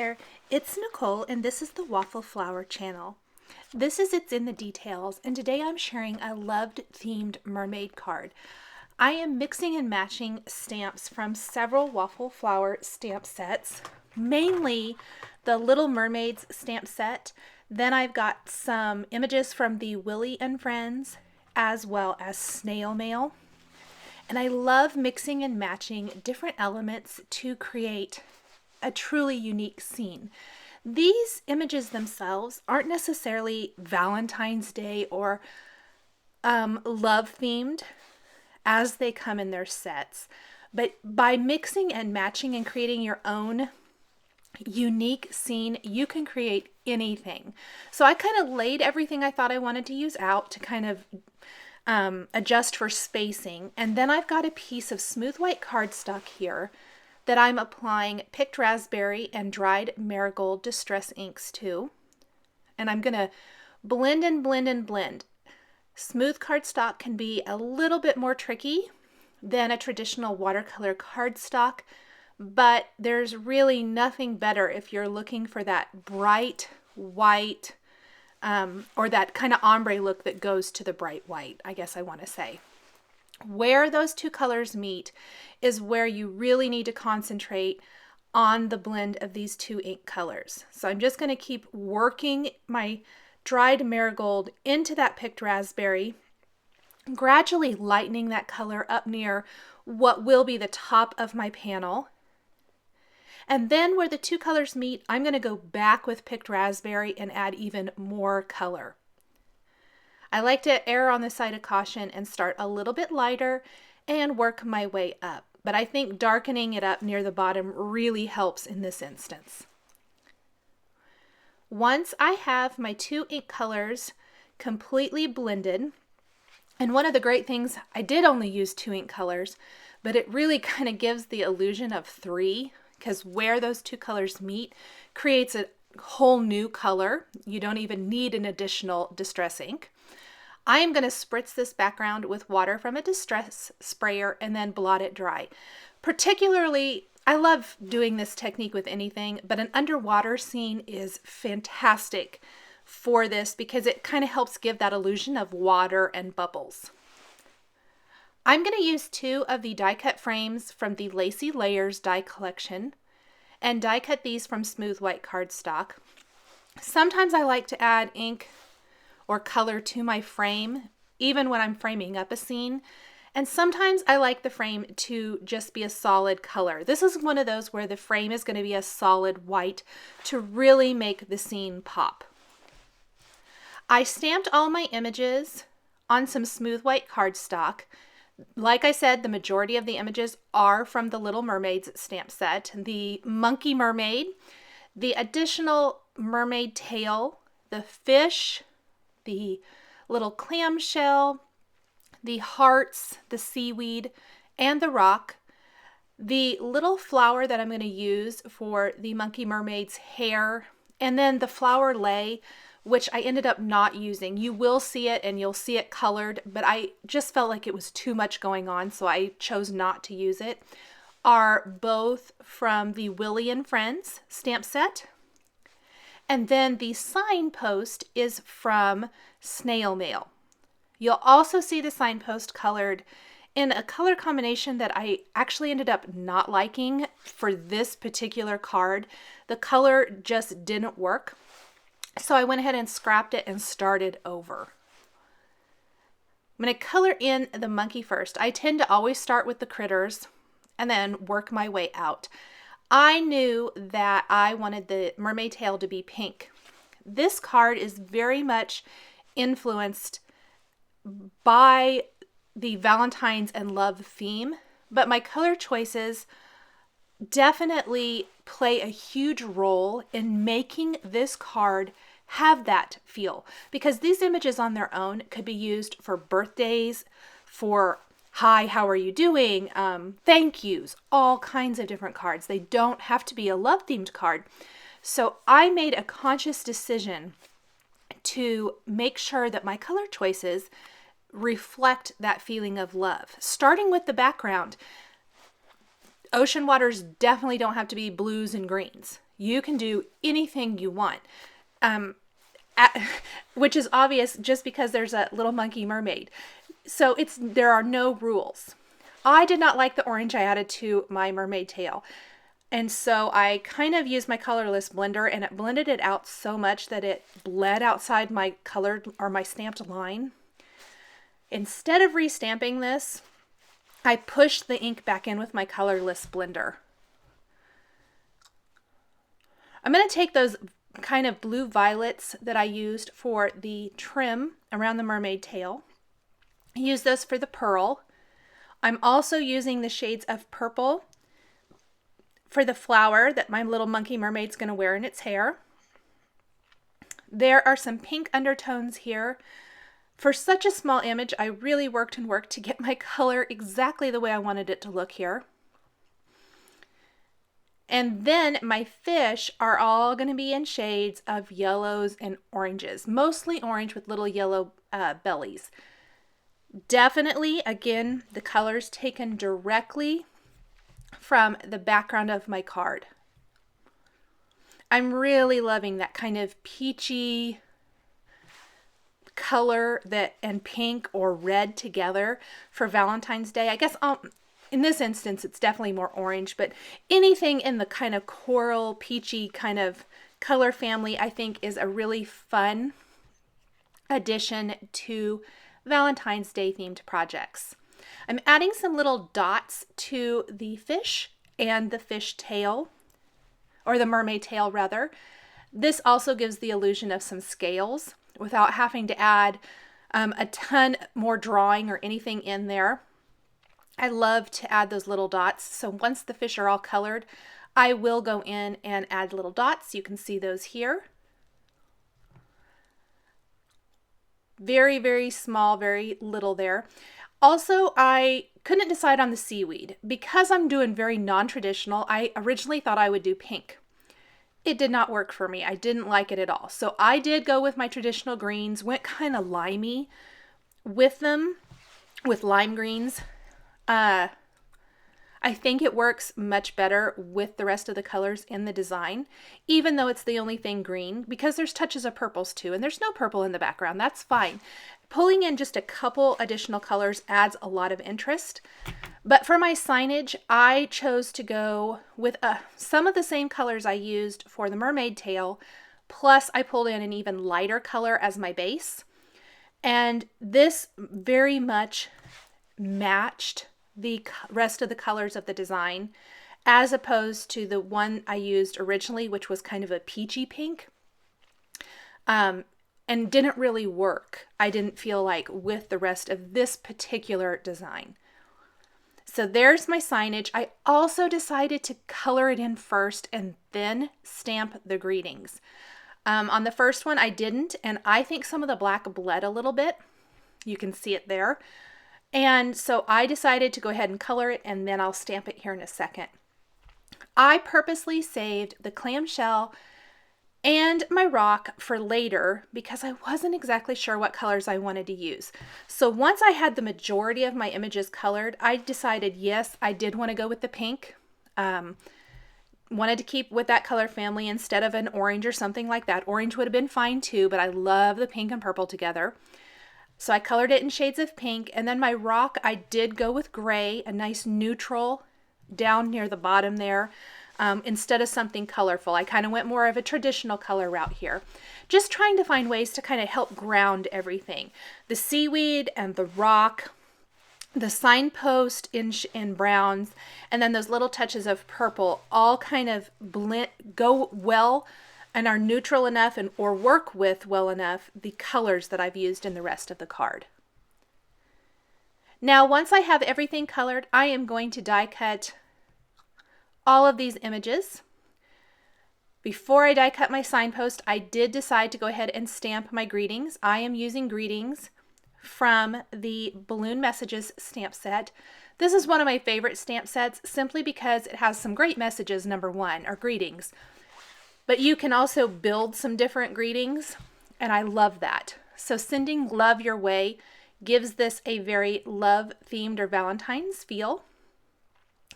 there, it's Nicole and this is the Waffle Flower channel. This is It's in the Details, and today I'm sharing a loved themed mermaid card. I am mixing and matching stamps from several Waffle Flower stamp sets, mainly the Little Mermaids stamp set. Then I've got some images from the Willy and Friends, as well as Snail Mail. And I love mixing and matching different elements to create a truly unique scene. These images themselves aren't necessarily Valentine's Day or love themed as they come in their sets, but by mixing and matching and creating your own unique scene, you can create anything. So I kind of laid everything I thought I wanted to use out to kind of adjust for spacing, and then I've got a piece of smooth white cardstock here that I'm applying picked raspberry and dried marigold distress inks to, and I'm gonna blend and blend and blend. Smooth cardstock can be a little bit more tricky than a traditional watercolor cardstock, but there's really nothing better if you're looking for that bright white or that kind of ombre look that goes to the bright white, I guess I want to say. Where those two colors meet is where you really need to concentrate on the blend of these two ink colors. So I'm just going to keep working my dried marigold into that picked raspberry, gradually lightening that color up near what will be the top of my panel. And then where the two colors meet, I'm going to go back with picked raspberry and add even more color. I like to err on the side of caution and start a little bit lighter and work my way up. But I think darkening it up near the bottom really helps in this instance. Once I have my two ink colors completely blended, and one of the great things, I did only use two ink colors, but it really kind of gives the illusion of three, because where those two colors meet creates a whole new color. You don't even need an additional distress ink. I am going to spritz this background with water from a distress sprayer and then blot it dry. Particularly, I love doing this technique with anything, but an underwater scene is fantastic for this because it kind of helps give that illusion of water and bubbles. I'm going to use two of the die cut frames from the Lacy Layers Die collection and die cut these from smooth white cardstock. Sometimes I like to add ink or color to my frame, even when I'm framing up a scene. And sometimes I like the frame to just be a solid color. This is one of those where the frame is going to be a solid white to really make the scene pop. I stamped all my images on some smooth white cardstock. Like I said, the majority of the images are from the Little Mermaids stamp set. The monkey mermaid, the additional mermaid tail, the fish, the little clamshell, the hearts, the seaweed, and the rock. The little flower that I'm going to use for the monkey mermaid's hair, and then the flower lei, which I ended up not using. You will see it and you'll see it colored, but I just felt like it was too much going on, so I chose not to use it, are both from the Willy and Friends stamp set. And then the signpost is from Snail Mail. You'll also see the signpost colored in a color combination that I actually ended up not liking for this particular card. The color just didn't work. So I went ahead and scrapped it and started over. I'm going to color in the monkey first. I tend to always start with the critters and then work my way out. I knew that I wanted the mermaid tail to be pink. This card is very much influenced by the Valentine's and love theme, but my color choices definitely play a huge role in making this card have that feel, because these images on their own could be used for birthdays, for hi, how are you doing, thank yous, all kinds of different cards. They don't have to be a love themed card. So I made a conscious decision to make sure that my color choices reflect that feeling of love. Starting with the background, ocean waters definitely don't have to be blues and greens. You can do anything you want, which is obvious just because there's a little monkey mermaid. So there are no rules. I did not like the orange I added to my mermaid tail. And so I kind of used my colorless blender, and it blended it out so much that it bled outside my colored or my stamped line. Instead of restamping this, I pushed the ink back in with my colorless blender. I'm going to take those kind of blue violets that I used for the trim around the mermaid tail. Use those for the pearl. I'm also using the shades of purple for the flower that my little monkey mermaid's going to wear in its hair. There are some pink undertones here. For such a small image, I really worked to get my color exactly the way I wanted it to look here. And then my fish are all going to be in shades of yellows and oranges, mostly orange with little yellow bellies. Definitely, again, the colors taken directly from the background of my card. I'm really loving that kind of peachy color and pink or red together for Valentine's Day. I guess in this instance, it's definitely more orange, but anything in the kind of coral, peachy kind of color family, I think is a really fun addition to Valentine's Day themed projects. I'm adding some little dots to the fish and the fish tail, or the mermaid tail rather. This also gives the illusion of some scales without having to add a ton more drawing or anything in there. I love to add those little dots. So once the fish are all colored, I will go in and add little dots. You can see those here. Very, very small, very little there. Also, I couldn't decide on the seaweed. Because I'm doing very non-traditional, I originally thought I would do pink. It did not work for me. I didn't like it at all. So I did go with my traditional greens, went kind of limey with them, with lime greens. I think it works much better with the rest of the colors in the design, even though it's the only thing green, because there's touches of purples too, and there's no purple in the background. That's fine. Pulling in just a couple additional colors adds a lot of interest. But for my signage, I chose to go with some of the same colors I used for the mermaid tail, plus I pulled in an even lighter color as my base. And this very much matched the rest of the colors of the design, as opposed to the one I used originally, which was kind of a peachy pink, and didn't really work. I didn't feel like with the rest of this particular design. So there's my signage. I also decided to color it in first and then stamp the greetings. On the first one I didn't, and I think some of the black bled a little bit. You can see it there. And so I decided to go ahead and color it, and then I'll stamp it here in a second. I purposely saved the clamshell and my rock for later because I wasn't exactly sure what colors I wanted to use. So once I had the majority of my images colored, I decided, yes, I did want to go with the pink. Wanted to keep with that color family instead of an orange or something like that. Orange would have been fine too, but I love the pink and purple together. So I colored it in shades of pink, and then my rock, I did go with gray, a nice neutral down near the bottom there, instead of something colorful. I kind of went more of a traditional color route here, just trying to find ways to kind of help ground everything. The seaweed and the rock, the signpost in browns, and then those little touches of purple all kind of go well and are neutral enough or work with well enough the colors that I've used in the rest of the card. Now, once I have everything colored, I am going to die cut all of these images. Before I die cut my signpost, I did decide to go ahead and stamp my greetings. I am using greetings from the Balloon Messages stamp set. This is one of my favorite stamp sets simply because it has some great messages, number one, or greetings. But you can also build some different greetings, and I love that. So sending love your way gives this a very love-themed or Valentine's feel.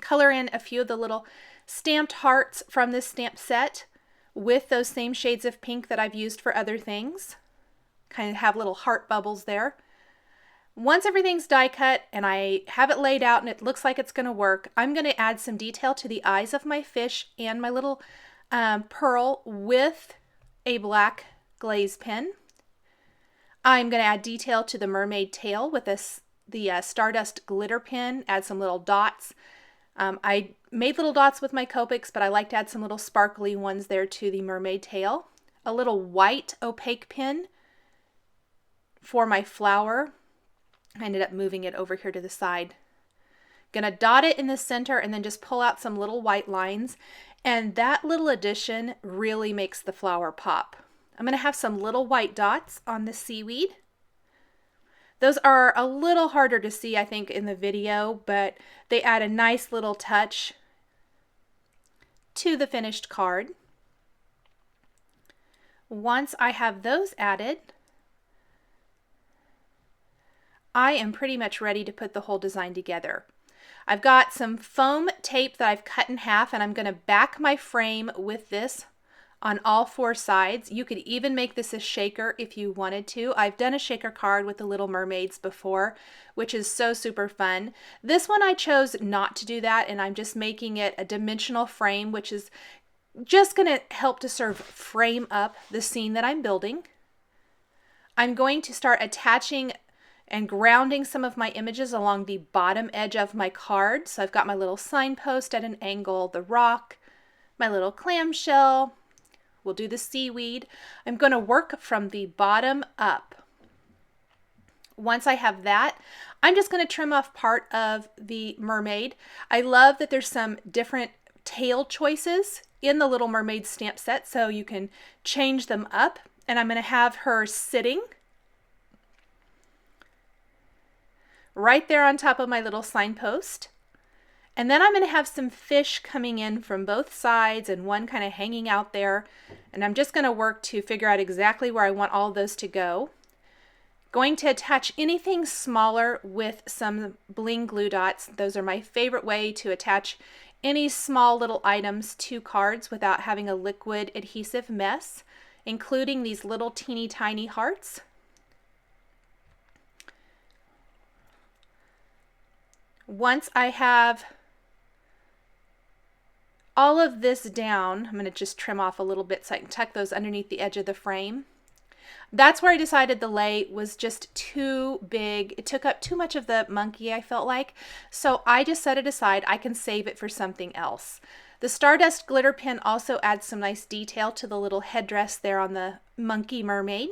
Color in a few of the little stamped hearts from this stamp set. with those same shades of pink that I've used for other things. Kind of have little heart bubbles there. Once everything's die cut and I have it laid out and it looks like it's going to work, I'm going to add some detail to the eyes of my fish and my little pearl with a black glaze pen. I'm going to add detail to the mermaid tail with the Stardust glitter pen, add some little dots. I made little dots with my Copics, but I like to add some little sparkly ones there to the mermaid tail. A little white opaque pen for my flower. I ended up moving it over here to the side. Gonna dot it in the center and then just pull out some little white lines. And that little addition really makes the flower pop. I'm gonna have some little white dots on the seaweed. Those are a little harder to see, I think, in the video, but they add a nice little touch to the finished card. Once I have those added, I am pretty much ready to put the whole design together. I've got some foam tape that I've cut in half, and I'm going to back my frame with this on all four sides. You could even make this a shaker if you wanted to. I've done a shaker card with the Little Mermaids before, which is so super fun. This one I chose not to do that, and I'm just making it a dimensional frame, which is just going to help to frame up the scene that I'm building. I'm going to start attaching and grounding some of my images along the bottom edge of my card. So I've got my little signpost at an angle, the rock, my little clamshell. We'll do the seaweed. I'm going to work from the bottom up. Once I have that, I'm just going to trim off part of the mermaid. I love that there's some different tail choices in the Little Mermaid stamp set, so you can change them up. And I'm going to have her sitting right there on top of my little signpost. And then I'm going to have some fish coming in from both sides and one kind of hanging out there. And I'm just going to work to figure out exactly where I want all of those to go. Going to attach anything smaller with some bling glue dots. Those are my favorite way to attach any small little items to cards without having a liquid adhesive mess, including these little teeny tiny hearts. Once I have all of this down, I'm going to just trim off a little bit so I can tuck those underneath the edge of the frame. That's where I decided the lei was just too big. It took up too much of the monkey, I felt like. So I just set it aside. I can save it for something else. The Stardust glitter pen also adds some nice detail to the little headdress there on the monkey mermaid.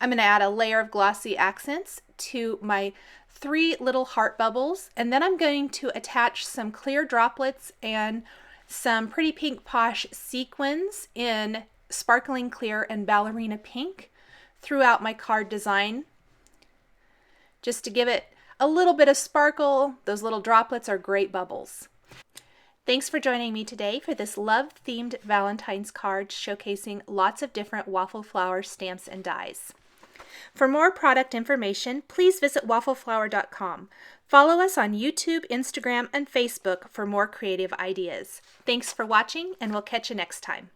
I'm going to add a layer of glossy accents to my 3 little heart bubbles, and then I'm going to attach some clear droplets and some pretty pink posh sequins in sparkling clear and ballerina pink throughout my card design, just to give it a little bit of sparkle. Those little droplets are great bubbles. Thanks for joining me today for this love-themed Valentine's card showcasing lots of different waffle flower stamps and dies. For more product information, please visit waffleflower.com. Follow us on YouTube, Instagram, and Facebook for more creative ideas. Thanks for watching, and we'll catch you next time.